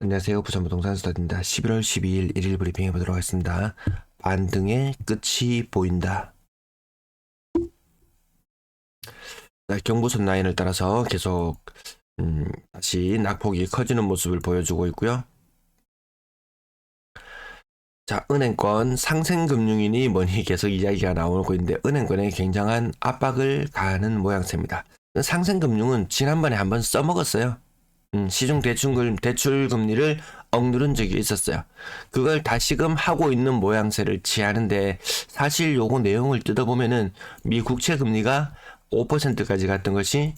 안녕하세요. 부산부동산 수다입니다. 11월 12일 1일 브리핑 해보도록 하겠습니다. 반등의 끝이 보인다. 경부선 라인을 따라서 계속 다시 낙폭이 커지는 모습을 보여주고 있고요. 자, 은행권 상생금융인이 뭐니 계속 이야기가 나오고 있는데 은행권에 굉장한 압박을 가하는 모양새입니다. 상생금융은 지난번에 한번 써먹었어요. 시중 대출 금리를 억누른 적이 있었어요. 그걸 다시금 하고 있는 모양새를 취하는데 사실 요거 내용을 뜯어보면은 미 국채 금리가 5%까지 갔던 것이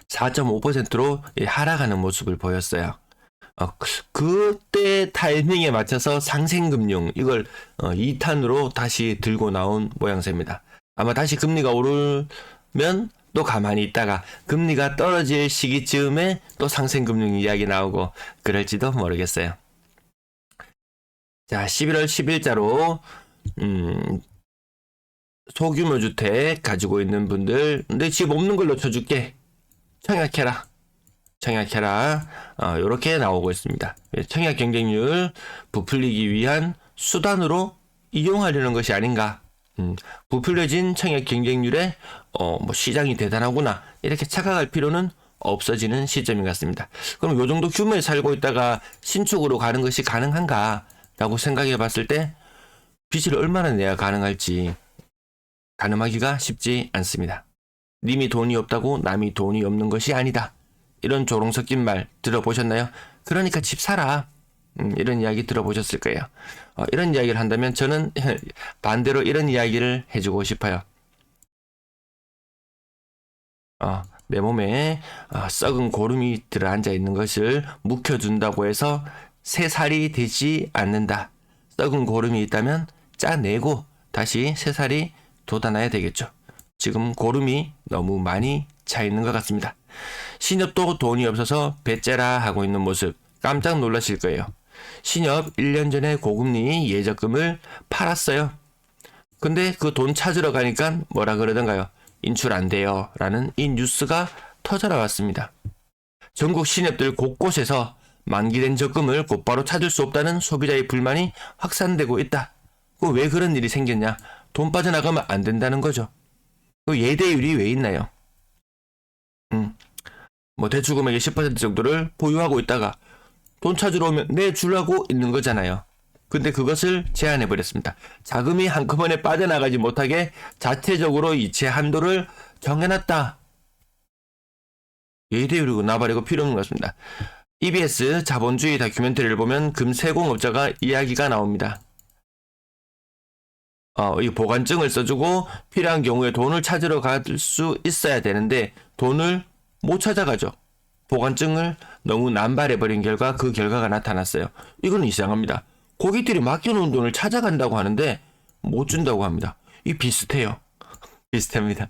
4.5%로 하락하는 모습을 보였어요. 그때 타이밍에 맞춰서 상생금융 이걸 2탄으로 다시 들고 나온 모양새입니다. 아마 다시 금리가 오르면 또 가만히 있다가 금리가 떨어질 시기쯤에 또 상생금융 이야기 나오고 그럴지도 모르겠어요. 자, 11월 10일자로 소규모 주택 가지고 있는 분들, 내 집 없는 걸로 쳐줄게. 청약해라. 요렇게 나오고 있습니다. 청약 경쟁률 부풀리기 위한 수단으로 이용하려는 것이 아닌가. 부풀려진 청약 경쟁률에 시장이 대단하구나 이렇게 착각할 필요는 없어지는 시점인 것 같습니다. 그럼 요 정도 규모에 살고 있다가 신축으로 가는 것이 가능한가 라고 생각해 봤을 때 빚을 얼마나 내야 가능할지 가늠하기가 쉽지 않습니다. 님이 돈이 없다고 남이 돈이 없는 것이 아니다. 이런 조롱 섞인 말 들어보셨나요? 그러니까 집 사라. 이런 이야기 들어보셨을 거예요. 이런 이야기를 한다면 저는 반대로 이런 이야기를 해주고 싶어요. 내 몸에 썩은 고름이 들어앉아 있는 것을 묵혀둔다고 해서 새살이 되지 않는다. 썩은 고름이 있다면 짜내고 다시 새살이 돋아나야 되겠죠. 지금 고름이 너무 많이 차 있는 것 같습니다. 신협도 돈이 없어서 배째라 하고 있는 모습 깜짝 놀라실 거예요. 신협 1년 전에 고금리 예적금을 팔았어요. 근데 그 돈 찾으러 가니까 뭐라 그러던가요? 인출 안 돼요 라는 이 뉴스가 터져나왔습니다. 전국 신협들 곳곳에서 만기된 적금을 곧바로 찾을 수 없다는 소비자의 불만이 확산되고 있다. 왜 그런 일이 생겼냐? 돈 빠져나가면 안 된다는 거죠. 예대율이 왜 있나요? 대출금액의 10% 정도를 보유하고 있다가 돈 찾으러 오면 내주려고 있는 거잖아요. 근데 그것을 제한해버렸습니다. 자금이 한꺼번에 빠져나가지 못하게 자체적으로 이체 한도를 정해놨다. 예대율이고 나발이고 필요 없는 것 같습니다. EBS 자본주의 다큐멘터리를 보면 금세공업자가 이야기가 나옵니다. 이 보관증을 써주고 필요한 경우에 돈을 찾으러 갈 수 있어야 되는데 돈을 못 찾아가죠. 보관증을 너무 남발해버린 결과 그 결과가 나타났어요. 이건 이상합니다. 고객들이 맡겨놓은 돈을 찾아간다고 하는데 못 준다고 합니다. 이 비슷해요. 비슷합니다.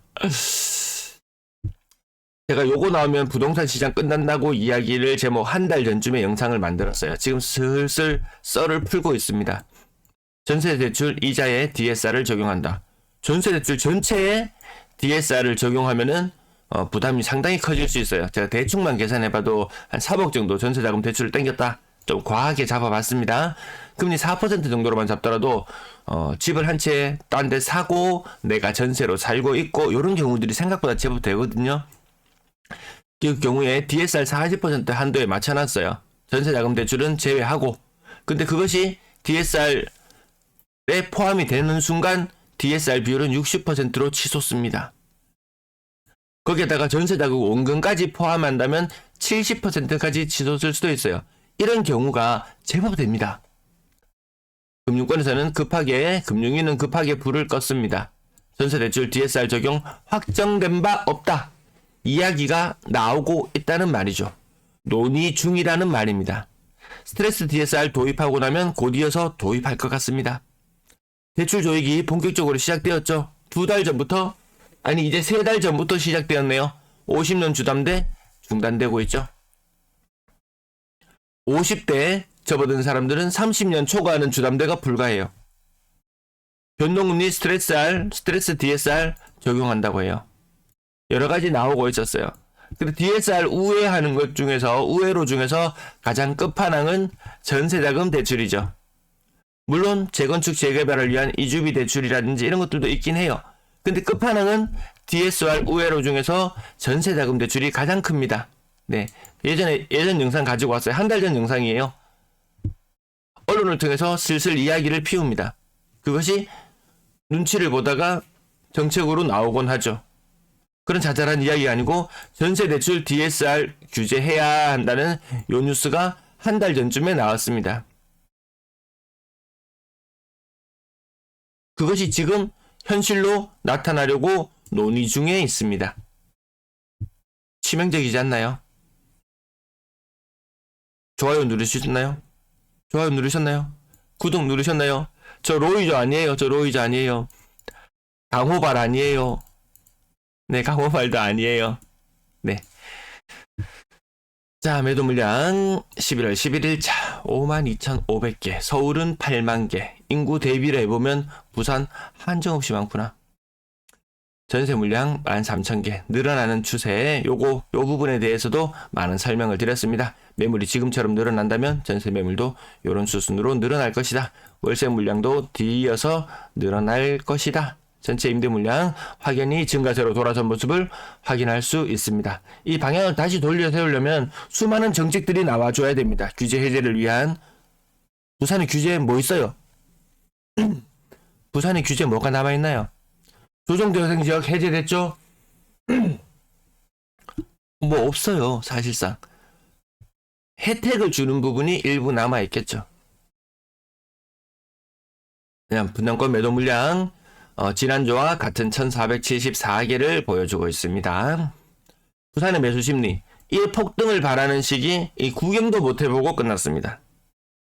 제가 요거 나오면 부동산 시장 끝난다고 이야기를 제목 한 달 전쯤에 영상을 만들었어요. 지금 슬슬 썰을 풀고 있습니다. 전세대출 이자에 DSR을 적용한다. 전세대출 전체에 DSR을 적용하면은 부담이 상당히 커질 수 있어요. 제가 대충만 계산해봐도 한 3억 정도 전세자금 대출을 땡겼다. 좀 과하게 잡아봤습니다. 금리 4% 정도로만 잡더라도 집을 한 채 딴 데 사고 내가 전세로 살고 있고 이런 경우들이 생각보다 제법 되거든요. 그 경우에 DSR 40% 한도에 맞춰놨어요. 전세자금 대출은 제외하고. 근데 그것이 DSR에 포함이 되는 순간 DSR 비율은 60%로 치솟습니다. 거기에다가 전세자금 원금까지 포함한다면 70%까지 치솟을 수도 있어요. 이런 경우가 제법 됩니다. 금융권에서는 금융위는 급하게 불을 껐습니다. 전세대출 DSR 적용 확정된 바 없다. 이야기가 나오고 있다는 말이죠. 논의 중이라는 말입니다. 스트레스 DSR 도입하고 나면 곧이어서 도입할 것 같습니다. 대출 조익이 본격적으로 시작되었죠. 2달 전부터 이제 3달 전부터 시작되었네요. 50년 주담대 중단되고 있죠. 50대 접어든 사람들은 30년 초과하는 주담대가 불가해요. 변동금리 스트레스 DSR 적용한다고 해요. 여러 가지 나오고 있었어요. 그리고 DSR 우회하는 것 중에서 우회로 중에서 가장 끝판왕은 전세자금 대출이죠. 물론 재건축 재개발을 위한 이주비 대출이라든지 이런 것들도 있긴 해요. 근데 끝판왕은 DSR 우회로 중에서 전세자금 대출이 가장 큽니다. 네, 예전 영상 가지고 왔어요. 한 달 전 영상이에요. 언론을 통해서 슬슬 이야기를 피웁니다. 그것이 눈치를 보다가 정책으로 나오곤 하죠. 그런 자잘한 이야기가 아니고 전세대출 DSR 규제해야 한다는 요 뉴스가 한 달 전쯤에 나왔습니다. 그것이 지금 현실로 나타나려고 논의 중에 있습니다. 치명적이지 않나요? 좋아요 누르셨나요? 좋아요 누르셨나요? 구독 누르셨나요? 저 로이저 아니에요. 저 로이저 아니에요. 강호발 아니에요. 네, 강호발도 아니에요. 네. 자, 매도 물량 11월 11일 차 52,500개, 서울은 8만 개. 인구 대비를 해보면 부산 한정없이 많구나. 전세 물량 13,000개 늘어나는 추세. 요 부분에 대해서도 많은 설명을 드렸습니다. 매물이 지금처럼 늘어난다면 전세 매물도 요런 수순으로 늘어날 것이다. 월세 물량도 뒤이어서 늘어날 것이다. 전체 임대 물량 확연히 증가세로 돌아선 모습을 확인할 수 있습니다. 이 방향을 다시 돌려 세우려면 수많은 정책들이 나와줘야 됩니다. 규제 해제를 위한. 부산의 규제 뭐 있어요? 부산의 규제 뭐가 남아있나요? 조정대상 지역 해제됐죠? 뭐 없어요. 사실상 혜택을 주는 부분이 일부 남아있겠죠. 그냥 분당권 매도 물량 지난주와 같은 1474개를 보여주고 있습니다. 부산의 매수 심리, 이 폭등을 바라는 시기 이 구경도 못 해보고 끝났습니다.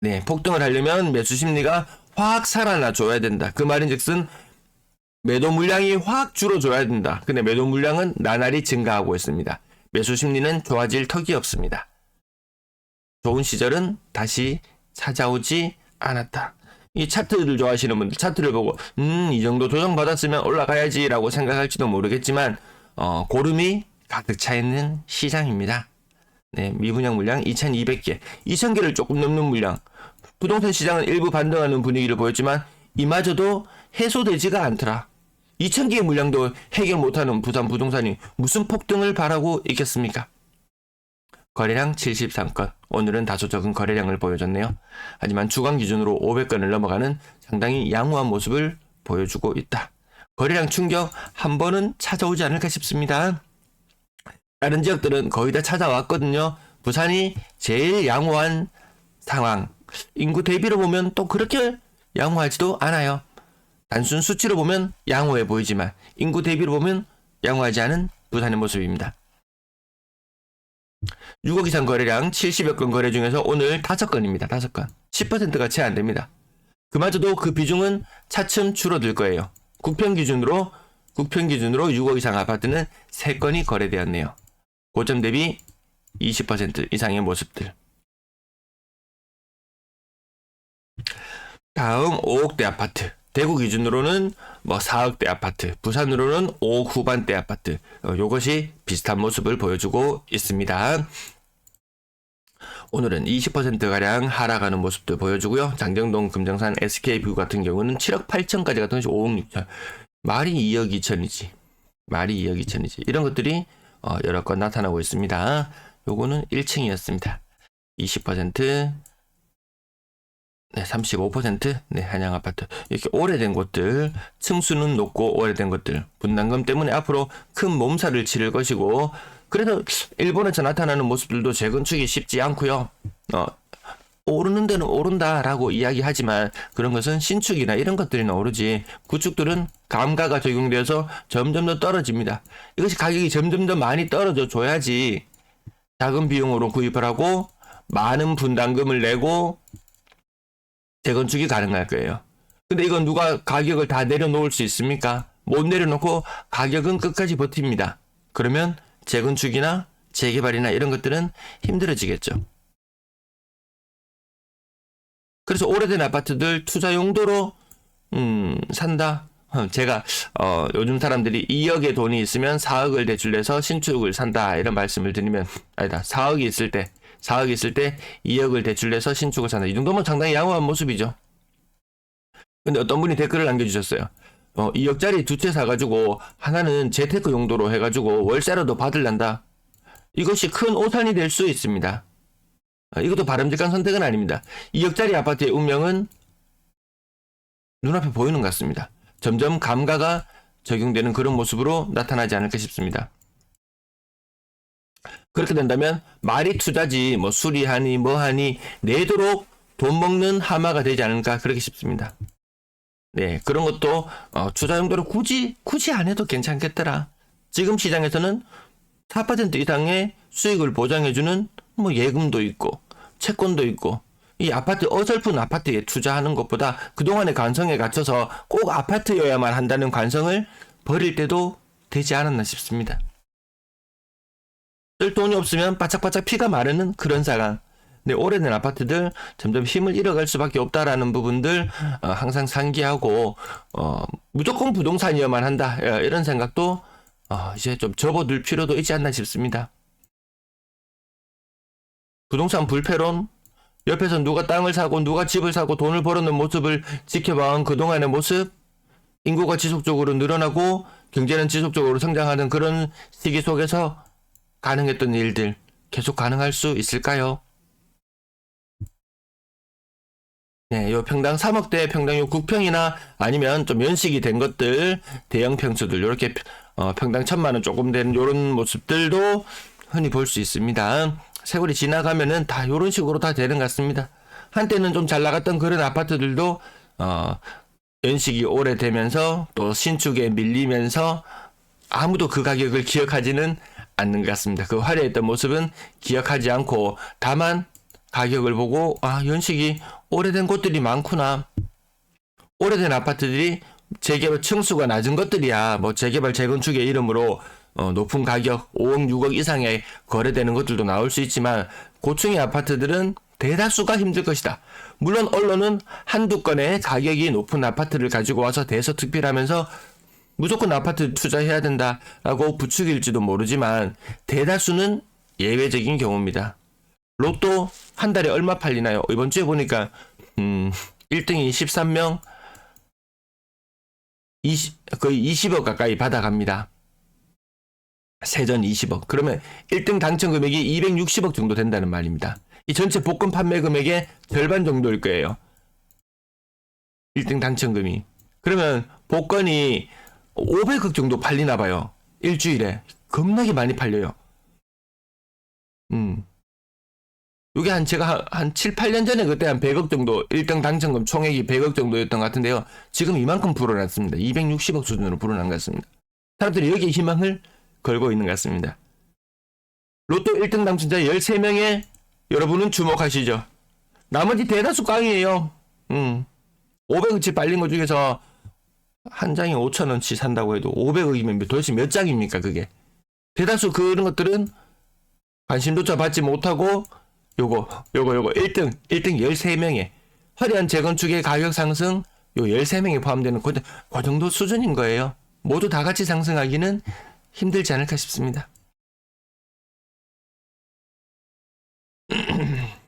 네, 폭등을 하려면 매수 심리가 확 살아나줘야 된다. 그 말인즉슨 매도 물량이 확 줄어줘야 된다. 근데 매도 물량은 나날이 증가하고 있습니다. 매수 심리는 좋아질 턱이 없습니다. 좋은 시절은 다시 찾아오지 않았다. 이 차트를 좋아하시는 분들 차트를 보고 이 정도 조정받았으면 올라가야지 라고 생각할지도 모르겠지만 고름이 가득 차 있는 시장입니다. 네, 미분양 물량 2200개 2000개를 조금 넘는 물량. 부동산 시장은 일부 반등하는 분위기를 보였지만 이마저도 해소되지가 않더라. 2000개의 물량도 해결 못하는 부산 부동산이 무슨 폭등을 바라고 있겠습니까? 거래량 73건. 오늘은 다소 적은 거래량을 보여줬네요. 하지만 주간 기준으로 500건을 넘어가는 상당히 양호한 모습을 보여주고 있다. 거래량 충격 한 번은 찾아오지 않을까 싶습니다. 다른 지역들은 거의 다 찾아왔거든요. 부산이 제일 양호한 상황. 인구 대비로 보면 또 그렇게 양호하지도 않아요. 단순 수치로 보면 양호해 보이지만 인구 대비로 보면 양호하지 않은 부산의 모습입니다. 6억 이상 거래량 70여 건 거래 중에서 오늘 5건입니다. 5건. 10%가 채 안 됩니다. 그마저도 그 비중은 차츰 줄어들 거예요. 국평 기준으로 6억 이상 아파트는 3건이 거래되었네요. 고점 대비 20% 이상의 모습들. 다음 5억대 아파트. 대구 기준으로는 4억대 아파트, 부산으로는 5억 후반대 아파트. 요것이 비슷한 모습을 보여주고 있습니다. 오늘은 20%가량 하락하는 모습도 보여주고요. 장정동, 금정산, SK뷰 같은 경우는 7억 8천까지 갔던 것이 5억 6천. 말이 2억 2천이지. 말이 2억 2천이지. 이런 것들이 여러 건 나타나고 있습니다. 요거는 1층이었습니다. 20%, 네, 35%, 네, 한양아파트. 이렇게 오래된 곳들, 층수는 높고 오래된 것들, 분담금 때문에 앞으로 큰 몸살을 치를 것이고, 그래서 일본에서 나타나는 모습들도 재건축이 쉽지 않고요. 오르는 데는 오른다라고 이야기하지만 그런 것은 신축이나 이런 것들이나 오르지 구축들은 감가가 적용되어서 점점 더 떨어집니다. 이것이 가격이 점점 더 많이 떨어져 줘야지 작은 비용으로 구입을 하고 많은 분담금을 내고 재건축이 가능할 거예요. 근데 이건 누가 가격을 다 내려놓을 수 있습니까? 못 내려놓고 가격은 끝까지 버팁니다. 그러면 재건축이나 재개발이나 이런 것들은 힘들어지겠죠. 그래서 오래된 아파트들 투자 용도로 산다. 제가 요즘 사람들이 2억의 돈이 있으면 4억을 대출해서 신축을 산다 이런 말씀을 드리면 아니다. 4억이 있을 때 2억을 대출해서 신축을 산다. 이 정도면 상당히 양호한 모습이죠. 근데 어떤 분이 댓글을 남겨주셨어요. 2억짜리 두 채 사가지고 하나는 재테크 용도로 해가지고 월세라도 받을란다. 이것이 큰 오산이 될 수 있습니다. 이것도 바람직한 선택은 아닙니다. 2억짜리 아파트의 운명은 눈앞에 보이는 것 같습니다. 점점 감가가 적용되는 그런 모습으로 나타나지 않을까 싶습니다. 그렇게 된다면 말이 투자지 뭐 수리하니 뭐하니 내도록 돈 먹는 하마가 되지 않을까 그렇게 싶습니다. 네, 그런 것도 투자 용도로 굳이 안 해도 괜찮겠더라. 지금 시장에서는 4% 이상의 수익을 보장해주는 뭐 예금도 있고 채권도 있고 이 아파트 어설픈 아파트에 투자하는 것보다 그동안의 관성에 갇혀서 꼭 아파트여야만 한다는 관성을 버릴 때도 되지 않았나 싶습니다. 쓸 돈이 없으면 바짝바짝 피가 마르는 그런 상황. 네, 오래된 아파트들 점점 힘을 잃어갈 수밖에 없다라는 부분들 항상 상기하고 무조건 부동산이어야만 한다 이런 생각도 이제 좀 접어둘 필요도 있지 않나 싶습니다. 부동산 불패론, 옆에서 누가 땅을 사고 누가 집을 사고 돈을 벌어놓은 모습을 지켜봐온 그동안의 모습, 인구가 지속적으로 늘어나고 경제는 지속적으로 성장하는 그런 시기 속에서 가능했던 일들 계속 가능할 수 있을까요? 네, 요 평당 3억대 평당 요 9평이나 아니면 좀 연식이 된 것들 대형 평수들 요렇게 평당 1,000만원 조금 되는 요런 모습들도 흔히 볼 수 있습니다. 세월이 지나가면은 다 요런 식으로 다 되는 것 같습니다. 한때는 좀 잘 나갔던 그런 아파트들도 연식이 오래되면서 또 신축에 밀리면서 아무도 그 가격을 기억하지는 않는 것 같습니다. 그 화려했던 모습은 기억하지 않고 다만 가격을 보고 연식이 오래된 곳들이 많구나. 오래된 아파트들이 재개발 층수가 낮은 것들이야. 뭐 재개발 재건축의 이름으로 높은 가격 5억 6억 이상에 거래되는 것들도 나올 수 있지만 고층의 아파트들은 대다수가 힘들 것이다. 물론 언론은 한두 건의 가격이 높은 아파트를 가지고 와서 대서특필하면서 무조건 아파트 투자해야 된다라고 부추길지도 모르지만 대다수는 예외적인 경우입니다. 로또 한 달에 얼마 팔리나요? 이번 주에 보니까 1등이 13명 거의 20억 가까이 받아갑니다. 세전 20억. 그러면 1등 당첨 금액이 260억 정도 된다는 말입니다. 이 전체 복권 판매 금액의 절반 정도일 거예요. 1등 당첨금이. 그러면 복권이 500억 정도 팔리나 봐요. 일주일에. 겁나게 많이 팔려요. 요게 제가 한 7, 8년 전에 그때 한 100억 정도, 1등 당첨금 총액이 100억 정도였던 것 같은데요. 지금 이만큼 불어났습니다. 260억 수준으로 불어난 것 같습니다. 사람들이 여기에 희망을 걸고 있는 것 같습니다. 로또 1등 당첨자 13명에 여러분은 주목하시죠. 나머지 대다수 꽝이에요. 500억치 빨린 것 중에서 한 장에 5천원치 산다고 해도 500억이면 도대체 몇 장입니까 그게. 대다수 그런 것들은 관심조차 받지 못하고 요거 1등 13명에 화려한 재건축의 가격 상승 요 13명에 포함되는 그 정도 수준인 거예요. 모두 다 같이 상승하기는 힘들지 않을까 싶습니다.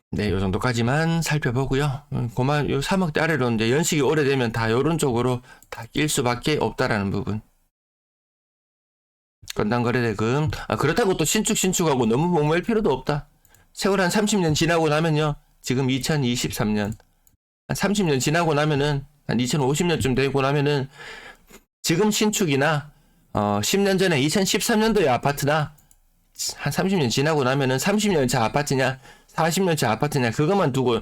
네, 요 정도까지만 살펴보고요. 그만 요 3억대 아래로 이제 연식이 오래되면 다 요런 쪽으로 다 낄 수밖에 없다라는 부분. 건당 거래대금. 그렇다고 또 신축하고 너무 목매일 필요도 없다. 세월 한 30년 지나고 나면요. 지금 2023년. 한 30년 지나고 나면은 한 2050년쯤 되고 나면은 지금 신축이나 10년 전에 2013년도의 아파트나 한 30년 지나고 나면은 30년차 아파트냐 40년차 아파트냐 그것만 두고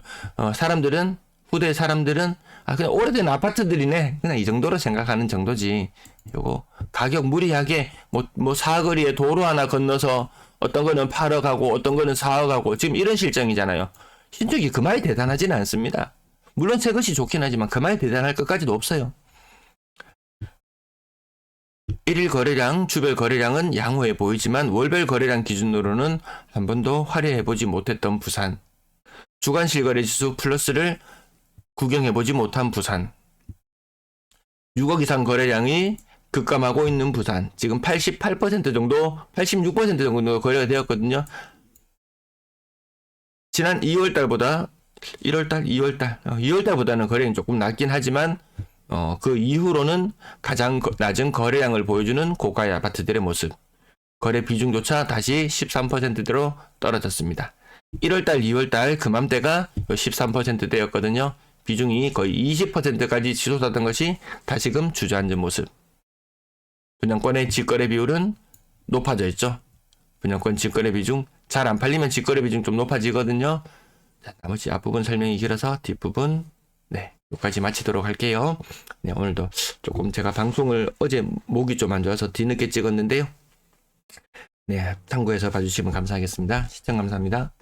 사람들은 후대 사람들은 그냥 오래된 아파트들이네 그냥 이 정도로 생각하는 정도지. 요거 가격 무리하게 뭐 사거리에 도로 하나 건너서 어떤 거는 8억 하고 어떤 거는 4억 하고 지금 이런 실정이잖아요. 신축이 그만이 대단하지는 않습니다. 물론 새 것이 좋긴 하지만 그만이 대단할 것까지도 없어요. 1일 거래량, 주별 거래량은 양호해 보이지만 월별 거래량 기준으로는 한 번도 화려해 보지 못했던 부산. 주간 실거래 지수 플러스를 구경해 보지 못한 부산. 6억 이상 거래량이 급감하고 있는 부산. 지금 88% 정도, 86% 정도 거래가 되었거든요. 지난 2월 달보다 1월 달, 2월 달, 2월 달보다는 거래량이 조금 낮긴 하지만 그 이후로는 가장 낮은 거래량을 보여주는 고가의 아파트들의 모습. 거래 비중조차 다시 13%대로 떨어졌습니다. 1월달, 2월달 그맘때가 13%대였거든요. 비중이 거의 20%까지 치솟았던 것이 다시금 주저앉은 모습. 분양권의 직거래 비율은 높아져 있죠. 분양권 직거래 비중, 잘 안 팔리면 직거래 비중 좀 높아지거든요. 자, 나머지 앞부분 설명이 길어서 뒷부분 여기까지 마치도록 할게요. 네, 오늘도 조금 제가 방송을 어제 목이 좀 안 좋아서 뒤늦게 찍었는데요. 네, 참고해서 봐주시면 감사하겠습니다. 시청 감사합니다.